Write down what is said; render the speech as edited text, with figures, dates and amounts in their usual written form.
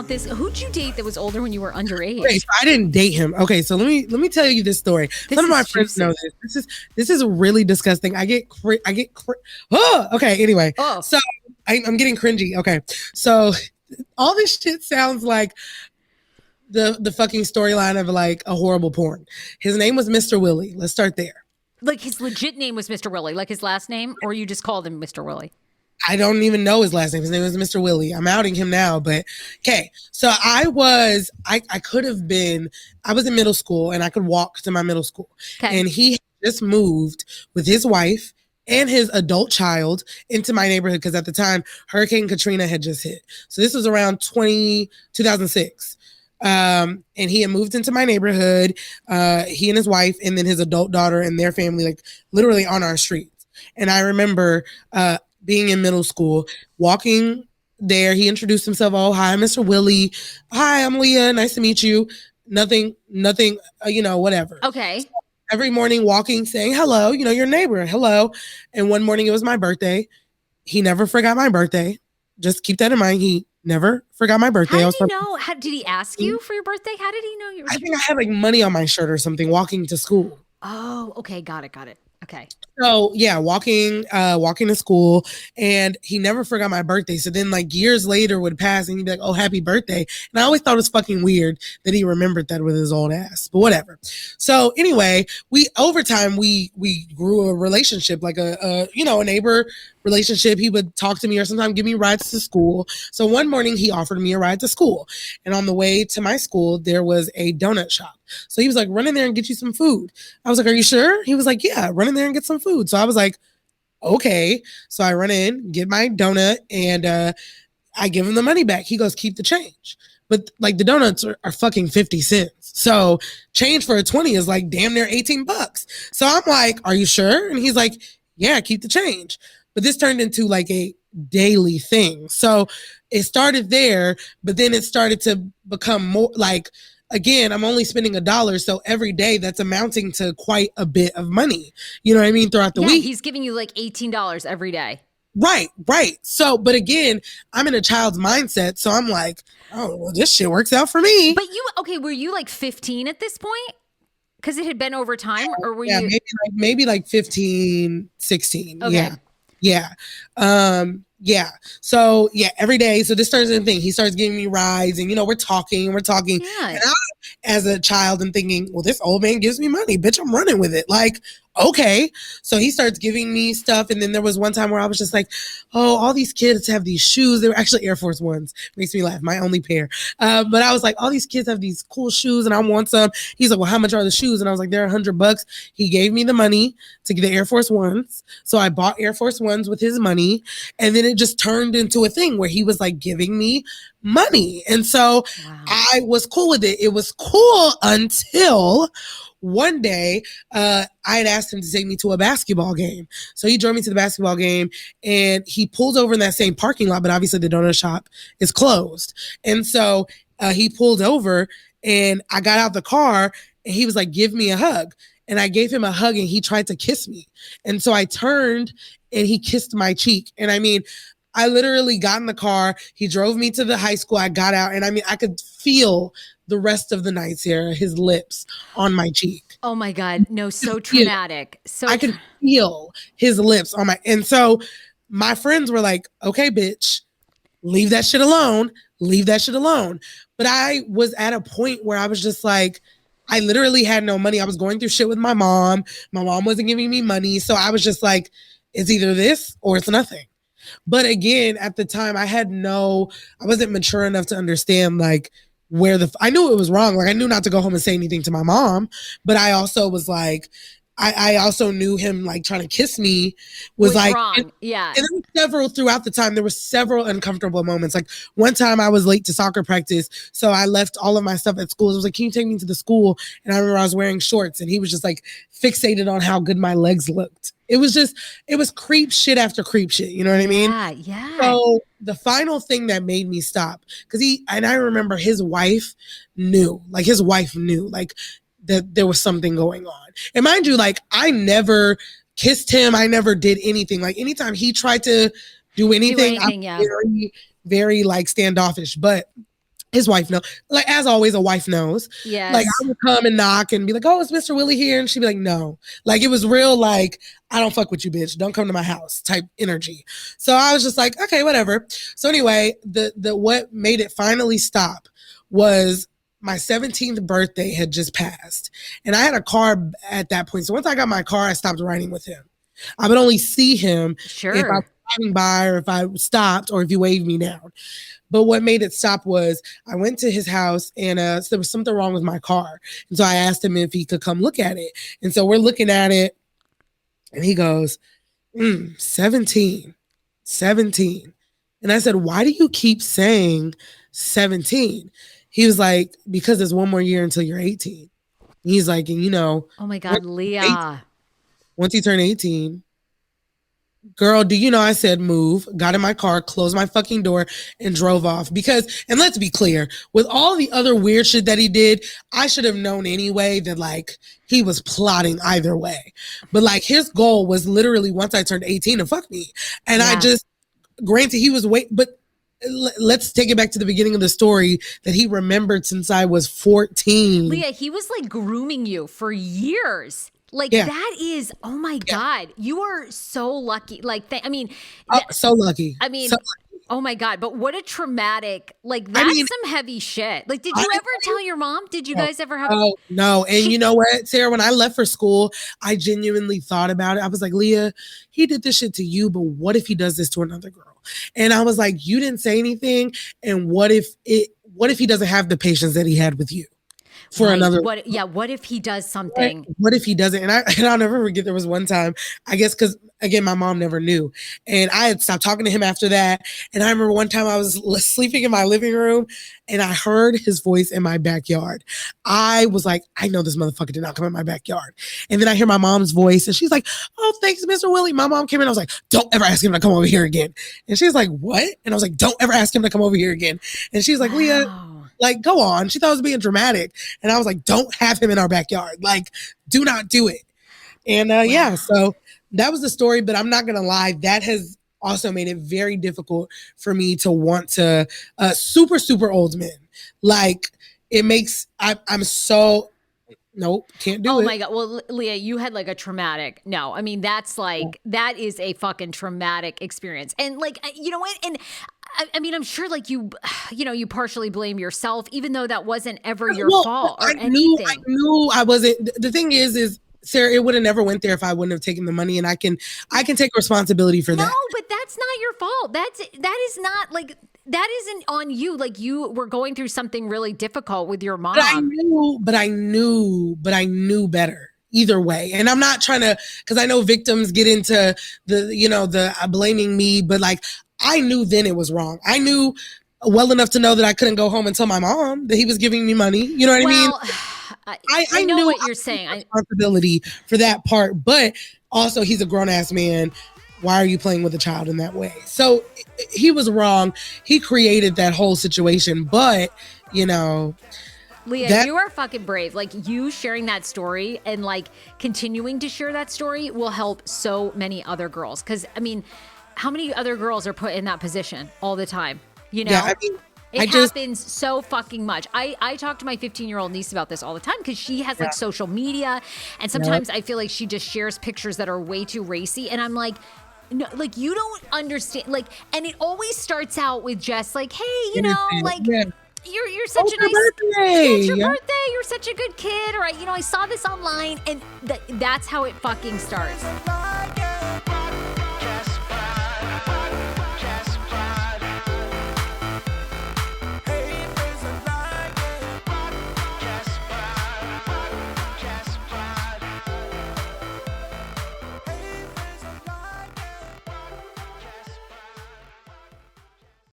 about this. Who'd you date that was older when you were underage? Okay, so I didn't date him. Okay, so let me tell you this story. Some of my friends know this. This is really disgusting. Okay, anyway. Oh. So I'm getting cringy. Okay, so all this shit sounds like the fucking storyline of like a horrible porn. His name was Mr. Willie. Let's start there. Like his legit name was Mr. Willie, like his last name, or you just called him Mr. Willie? I don't even know his last name. His name was Mr. Willie. I'm outing him now, but okay. So I was in middle school and I could walk to my middle school. Okay. And he just moved with his wife and his adult child into my neighborhood because at the time Hurricane Katrina had just hit. So this was around 2006. And he had moved into my neighborhood, he and his wife, and then his adult daughter and their family, like literally on our streets. And I remember, being in middle school, walking there, he introduced himself. Oh, hi, Mr. Willie. Hi, I'm Leah. Nice to meet you. Nothing, whatever. Okay. So every morning walking, saying hello, your neighbor, hello. And one morning it was my birthday. He never forgot my birthday. Just keep that in mind. He never forgot my birthday. How did he know? Did he ask you for your birthday? How did he know you were? I think I had like money on my shirt or something walking to school. Oh, okay. Got it. Okay. So yeah, walking to school, and he never forgot my birthday. So then like years later would pass and he'd be like, oh, happy birthday. And I always thought it was fucking weird that he remembered that with his old ass, but whatever. So anyway, over time we grew a relationship, like a neighbor relationship. He would talk to me or sometimes give me rides to school. So one morning he offered me a ride to school, and on the way to my school, there was a donut shop. So he was like, run in there and get you some food. I was like, are you sure? He was like, yeah, run in there and get some food. So I was like, okay. So I run in, get my donut, and I give him the money back. He goes, keep the change. But like the donuts are fucking 50 cents. So change for a 20 is like damn near $18. So I'm like, are you sure? And he's like, yeah, keep the change. But this turned into like a daily thing. So it started there, but then it started to become more like, again, I'm only spending $1. So every day that's amounting to quite a bit of money. You know what I mean? Throughout the week. He's giving you like $18 every day. Right. So, but again, I'm in a child's mindset. So I'm like, oh, well, this shit works out for me. But were you like 15 at this point? Because it had been over time, or were you? Maybe like 15, 16. Okay. Yeah. So yeah, every day. So this turns into a thing. He starts giving me rides and, we're talking. Yeah. And I, as a child, am thinking, well, this old man gives me money, bitch, I'm running with it. Like, okay. So he starts giving me stuff. And then there was one time where I was just like, oh, all these kids have these shoes. They were actually Air Force Ones. Makes me laugh. My only pair. But I was like, all these kids have these cool shoes and I want some. He's like, well, how much are the shoes? And I was like, they're $100. He gave me the money to get the Air Force Ones. So I bought Air Force Ones with his money. And then it just turned into a thing where he was like giving me money. And so I was cool with it. It was cool until one day, I had asked him to take me to a basketball game. So he drove me to the basketball game and he pulled over in that same parking lot, but obviously the donut shop is closed. And so he pulled over and I got out the car and he was like, give me a hug. And I gave him a hug and he tried to kiss me. And so I turned and he kissed my cheek. And I mean, I literally got in the car. He drove me to the high school. I got out and I mean, I could feel the rest of the night, Sarah, his lips on my cheek. Oh my God. No, so traumatic. So I could feel his lips on my, and so my friends were like, okay, bitch, leave that shit alone. But I was at a point where I was just like, I literally had no money. I was going through shit with my mom. My mom wasn't giving me money. So I was just like, it's either this or it's nothing. But again, at the time I wasn't mature enough to understand like I knew it was wrong. Like I knew not to go home and say anything to my mom, but I also was like, I also knew him like trying to kiss me was like wrong. And there were throughout the time, there were several uncomfortable moments. Like one time I was late to soccer practice. So I left all of my stuff at school. I was like, can you take me to the school? And I remember I was wearing shorts and he was just like fixated on how good my legs looked. It was creep shit after creep shit. You know what I mean? Yeah. So the final thing that made me stop, I remember his wife knew like that there was something going on. And mind you, like I never kissed him. I never did anything. Like anytime he tried to do anything, I was very, very like standoffish. But His wife knows. Like, as always, a wife knows. Yes. Like, I would come and knock and be like, oh, is Mr. Willie here? And she'd be like, no. Like, it was real, like, I don't fuck with you, bitch. Don't come to my house type energy. So I was just like, okay, whatever. So anyway, the what made it finally stop was my 17th birthday had just passed. And I had a car at that point. So once I got my car, I stopped riding with him. I would only see him if I was driving by or if I stopped or if he waved me down. But what made it stop was I went to his house and so there was something wrong with my car. And so I asked him if he could come look at it. And so we're looking at it and he goes, 17. And I said, why do you keep saying 17? He was like, because there's one more year until you're 18. He's like, and you know. Oh my God, Leah. Once you turn 18, girl, do you know I said move, got in my car, closed my fucking door, and drove off. Because, and let's be clear, with all the other weird shit that he did, I should have known anyway that, like, he was plotting either way. But, like, his goal was literally once I turned 18 to fuck me. And I just, granted, he was but let's take it back to the beginning of the story that he remembered since I was 14. Leah, he was, like, grooming you for years. Like, that is, oh my God, you are so lucky. Like, so lucky. I mean, so oh my God, but what a traumatic, like, that's some heavy shit. Like, did you ever tell your mom? Did you guys ever have? Oh, no. And you know what, Sarah, when I left for school, I genuinely thought about it. I was like, Leah, he did this shit to you, but what if he does this to another girl? And I was like, you didn't say anything. And what if he doesn't have the patience that he had with you? For another. What if he does something? What if he doesn't? And I'll never forget, there was one time, I guess because, again, my mom never knew. And I had stopped talking to him after that. And I remember one time I was sleeping in my living room and I heard his voice in my backyard. I was like, I know this motherfucker did not come in my backyard. And then I hear my mom's voice and she's like, oh, thanks, Mr. Willie. My mom came in. I was like, don't ever ask him to come over here again. And she's like, what? And I was like, don't ever ask him to come over here again. And she's like, Leah, like, go on. She thought I was being dramatic. And I was like, don't have him in our backyard. Like, do not do it. And so that was the story. But I'm not going to lie. That has also made it very difficult for me to want to super, super old men. Like, it makes, I'm so, nope, can't do it. Oh my God. Well, Leah, you had like a traumatic, no, I mean, that's like, that is a fucking traumatic experience. And like, you know what? And I mean, I'm sure like you partially blame yourself, even though that wasn't ever your fault or anything. I knew I wasn't. The thing is, Sarah, it would have never went there if I wouldn't have taken the money, and I can take responsibility for that. No, but that's not your fault. That is not like, that isn't on you. Like, you were going through something really difficult with your mom. But I knew better. Either way. And I'm not trying to, because I know victims get into the blaming me, but like, I knew then it was wrong. I knew well enough to know that I couldn't go home and tell my mom that he was giving me money. You know what I mean? I know what you're saying. Responsibility for that part, but also he's a grown ass man. Why are you playing with a child in that way? So he was wrong. He created that whole situation, but Leah, you are fucking brave. Like, you sharing that story and like continuing to share that story will help so many other girls. Because I mean, how many other girls are put in that position all the time? You know, it happens so fucking much. I talk to my 15-year-old niece about this all the time because she has like social media, and sometimes I feel like she just shares pictures that are way too racy, and I'm like, no, like, you don't understand. Like, and it always starts out with just like, hey, like. Yeah. You're such a nice birthday. It's your birthday. You're such a good kid. Or I saw this online, and that's how it fucking starts.